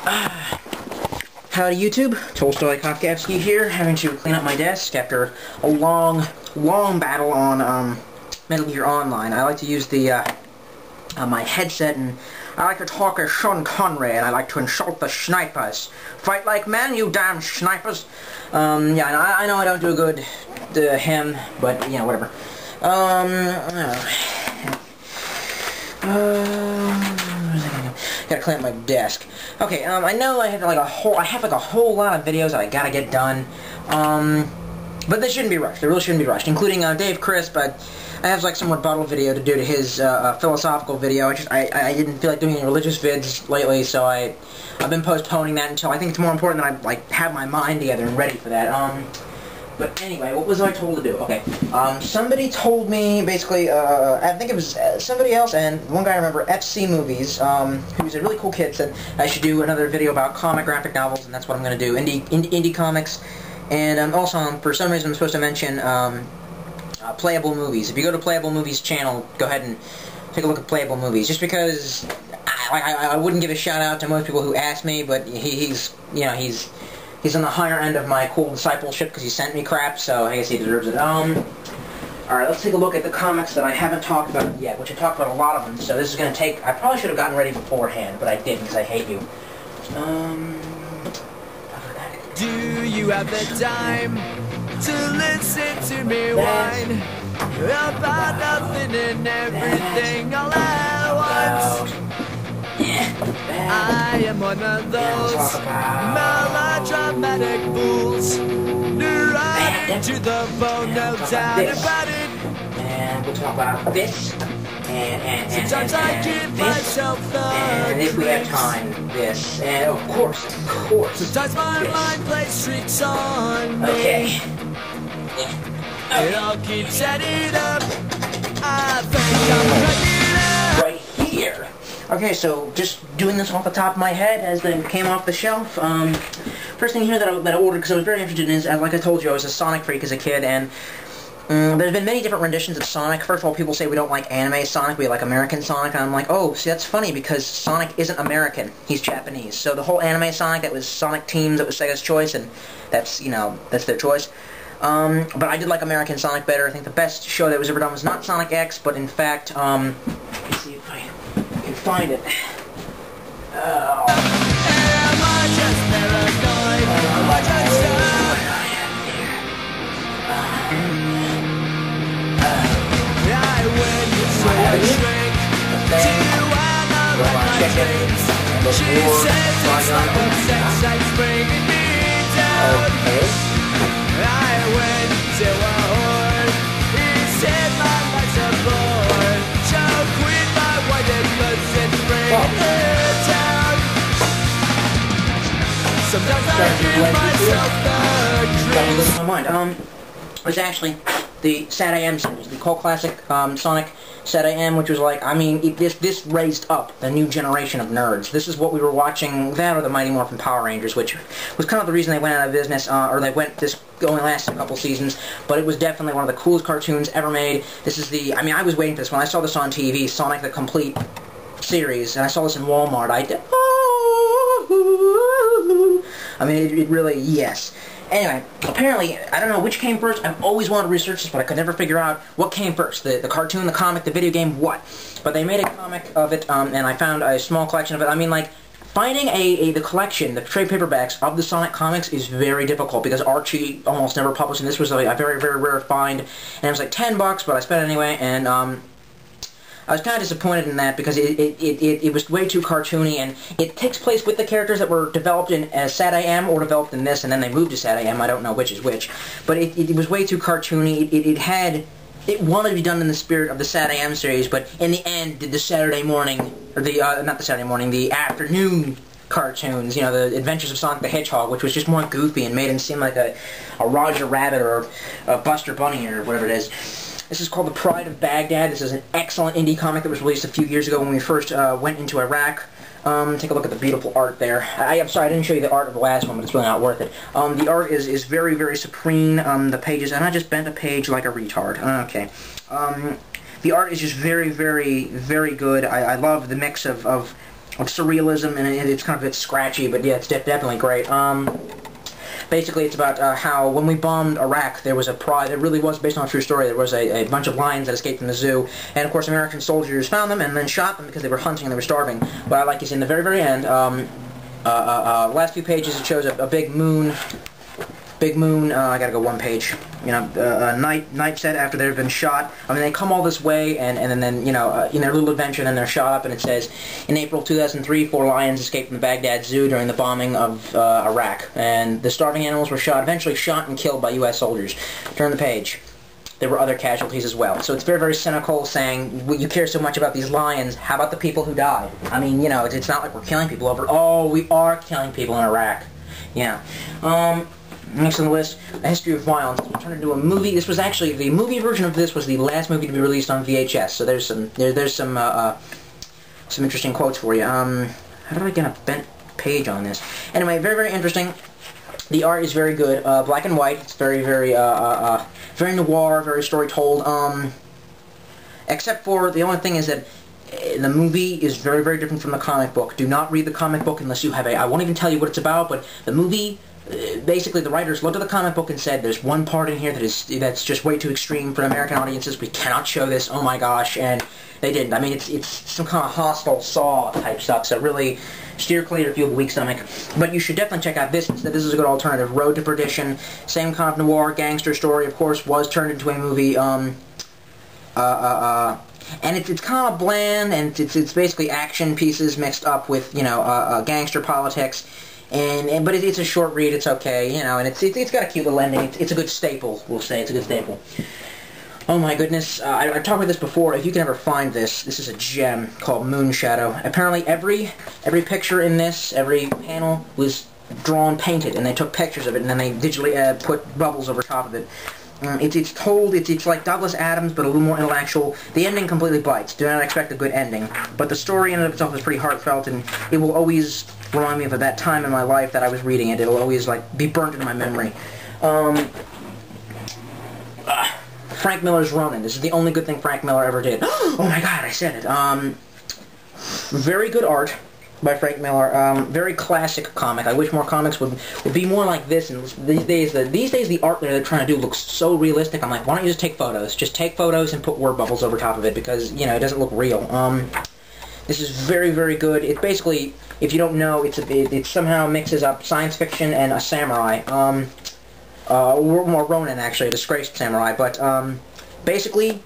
Howdy YouTube, Tolstoy Kafkaevsky here, having to clean up my desk after a long battle on Metal Gear Online. I like to use the my headset, and I like to talk as Sean Connery, and I like to insult the snipers. Fight like men, you damn snipers. Yeah, I know I don't do a good him, but you know, whatever. Gotta clean up my desk. Okay, I know I have like a whole lot of videos that I gotta get done. But they shouldn't be rushed. They really shouldn't be rushed, including Dave Chris. But I have like some rebuttal video to do to his philosophical video. I didn't feel like doing any religious vids lately, so I've been postponing that until I think it's more important that I like have my mind together and ready for that. But anyway, what was I told to do? Okay, somebody told me, basically, I think it was somebody else, and one guy I remember, FC Movies, who's a really cool kid, said I should do another video about comic graphic novels, and that's what I'm going to do, indie comics, and also, for some reason, I'm supposed to mention Playable Movies. If you go to Playable Movies' channel, go ahead and take a look at Playable Movies, just because I wouldn't give a shout-out to most people who ask me, but he's on the higher end of my cool discipleship because he sent me crap, so I guess he deserves it. Alright, let's take a look at the comics that I haven't talked about yet, which I talked about a lot of them, so this is going to take... I probably should have gotten ready beforehand, but I didn't because I hate you. Do you have the time to listen to me whine about nothing and everything all at once? I am one of those melodramatic fools, neurotic to the bone, no doubt about it. And we'll talk about this, and sometimes I give this, myself the and if we have time, this, and of course. Sometimes my mind plays tricks on me. Okay. It all keeps adding up. I think I'm ready right here. Okay, so just doing this off the top of my head as they came off the shelf. First thing here that I ordered because I was very interested in is, like I told you, I was a Sonic freak as a kid, and there's been many different renditions of Sonic. First of all, people say we don't like anime Sonic, we like American Sonic, and I'm like, oh, see, that's funny because Sonic isn't American, he's Japanese. So the whole anime Sonic, that was Sonic Team, that was Sega's choice, and that's, you know, that's their choice. But I did like American Sonic better. I think the best show that was ever done was not Sonic X, but in fact, let's see if I can find it. Oh. Am I just paranoid? Am I just I went so I shrink to analyze my dreams. She says it's like a sex that's bringing me down. I went to a whore. He said my life's a bore. Choke with my whited buzzets bringing her down. Sometimes I give myself the Lose my mind. It was actually the Sad AM series, the cult classic Sonic Sad AM, which was like, I mean, this raised up the new generation of nerds. This is what we were watching, that or the Mighty Morphin Power Rangers, which was kind of the reason they went out of business, or they went, this only lasted a couple seasons, but it was definitely one of the coolest cartoons ever made. This is the, I mean, I was waiting for this. When I saw this on TV, Sonic the Complete series, and I saw this in Walmart, I did, I mean, it really, yes. Anyway, apparently, I don't know which came first. I've always wanted to research this, but I could never figure out what came first. The cartoon, the comic, the video game, what? But they made a comic of it, and I found a small collection of it. I mean, like, finding the collection, the trade paperbacks of the Sonic comics is very difficult, because Archie almost never published, and this was a very, very rare find. And it was like $10, but I spent it anyway, and I was kind of disappointed in that because it was way too cartoony, and it takes place with the characters that were developed in Sad AM or developed in this, and then they moved to Sad AM. I don't know which is which, but it was way too cartoony. It wanted to be done in the spirit of the Sad AM series, but in the end, did the Saturday morning, or the not the Saturday morning, the afternoon cartoons, you know, the Adventures of Sonic the Hedgehog, which was just more goofy and made him seem like a Roger Rabbit or a Buster Bunny or whatever it is. This is called The Pride of Baghdad. This is an excellent indie comic that was released a few years ago when we first went into Iraq. Take a look at the beautiful art there. I'm sorry, I didn't show you the art of the last one, but it's really not worth it. The art is very, very supreme. The pages, and I just bent a page like a retard. Okay. The art is just very, very, very good. I love the mix of surrealism, and it's kind of a bit scratchy, but yeah, it's definitely great. Basically, it's about how when we bombed Iraq, there was a prize. It really was based on a true story. There was a bunch of lions that escaped from the zoo, and of course, American soldiers found them and then shot them because they were hunting and they were starving. What I like is in the very end, last few pages, it shows a big moon. I gotta go one page. You know, night set after they've been shot. I mean, they come all this way, and then you know, in their little adventure, and then they're shot up, and it says, in April 2003, 4 lions escaped from the Baghdad Zoo during the bombing of Iraq, and the starving animals were eventually shot and killed by U.S. soldiers. Turn the page. There were other casualties as well. So it's very, very cynical, saying, well, you care so much about these lions, how about the people who died? I mean, you know, it's not like we're killing people over, oh, we are killing people in Iraq. Yeah. Next on the list, A History of Violence. It was turned into a movie. This was actually, the movie version of this was the last movie to be released on VHS. So there's some interesting quotes for you. How did I get a bent page on this? Anyway, very, very interesting. The art is very good, black and white. It's very, very, very noir, very story told. Except for, the only thing is that the movie is very, very different from the comic book. Do not read the comic book unless you have I won't even tell you what it's about, but the movie, basically the writers looked at the comic book and said, there's one part in here that's just way too extreme for American audiences, we cannot show this, oh my gosh, and they didn't. I mean, it's some kind of hostile Saw type stuff, so really steer clear if you have a weak stomach. But you should definitely check out this. This is a good alternative. Road to Perdition, same kind of noir gangster story, of course, was turned into a movie, and it's kind of bland, and it's basically action pieces mixed up with, you know, gangster politics. But it's a short read, it's okay, you know, and it's got a cute little ending. It's a good staple, we'll say. It's a good staple. Oh my goodness, I've talked about this before. If you can ever find this is a gem called Moon Shadow. Apparently every picture in this, every panel was drawn, painted, and they took pictures of it, and then they digitally put bubbles over top of it. It's like Douglas Adams, but a little more intellectual. The ending completely bites. Do not expect a good ending. But the story in and of itself is pretty heartfelt, and it will always remind me of that time in my life that I was reading it. It'll always, like, be burnt into my memory. Frank Miller's Ronin. This is the only good thing Frank Miller ever did. Oh my god, I said it. Very good art by Frank Miller. Very classic comic. I wish more comics would be more like this. And these days the art that they're trying to do looks so realistic. I'm like, why don't you just take photos? Just take photos and put word bubbles over top of it, because, you know, it doesn't look real. This is very, very good. It basically, if you don't know, it somehow mixes up science fiction and a samurai. More Ronin, actually, a disgraced samurai. But basically,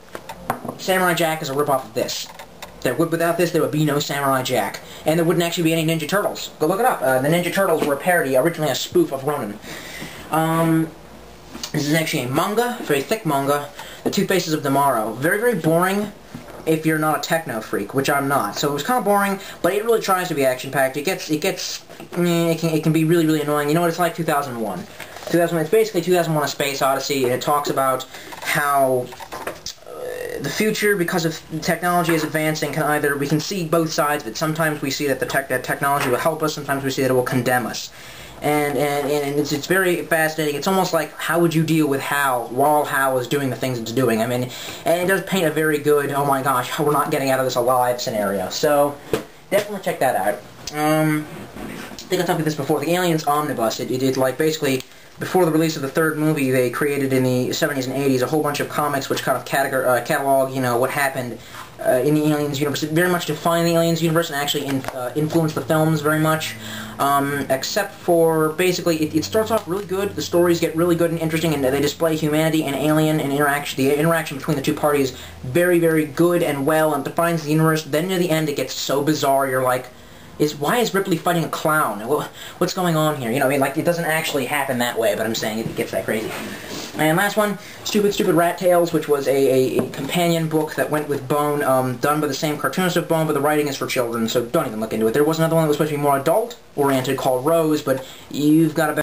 Samurai Jack is a ripoff of this. Without this, there would be no Samurai Jack. And there wouldn't actually be any Ninja Turtles. Go look it up. The Ninja Turtles were a parody, originally a spoof of Ronin. This is actually a manga, very thick manga, The Two Faces of Tomorrow. Very, very boring if you're not a techno freak, which I'm not. So it was kind of boring, but it really tries to be action-packed. It can be really, really annoying. You know what it's like? 2001. It's basically 2001: A Space Odyssey, and it talks about how the future, because of technology is advancing, we can see both sides of it. Sometimes we see that that technology will help us, sometimes we see that it will condemn us. And it's very fascinating. It's almost like, how would you deal with Hal while Hal is doing the things it's doing? I mean, and it does paint a very good, oh my gosh, we're not getting out of this alive scenario. So, definitely check that out. I think I talked about this before. The Aliens Omnibus, it like, basically, before the release of the third movie, they created in the 70s and 80s a whole bunch of comics which kind of catalog, you know, what happened in the Aliens universe. It very much defined the Aliens universe and actually influenced the films very much. Except for, basically, it starts off really good, the stories get really good and interesting, and they display humanity and alien and the interaction between the two parties very, very good and well, and defines the universe. Then near the end it gets so bizarre, you're like, why is Ripley fighting a clown? What's going on here? You know, I mean, like, it doesn't actually happen that way, but I'm saying it gets that crazy. And last one, Stupid Stupid Rat Tales, which was a companion book that went with Bone, done by the same cartoonist of Bone, but the writing is for children, so don't even look into it. There was another one that was supposed to be more adult-oriented called Rose, but you've got to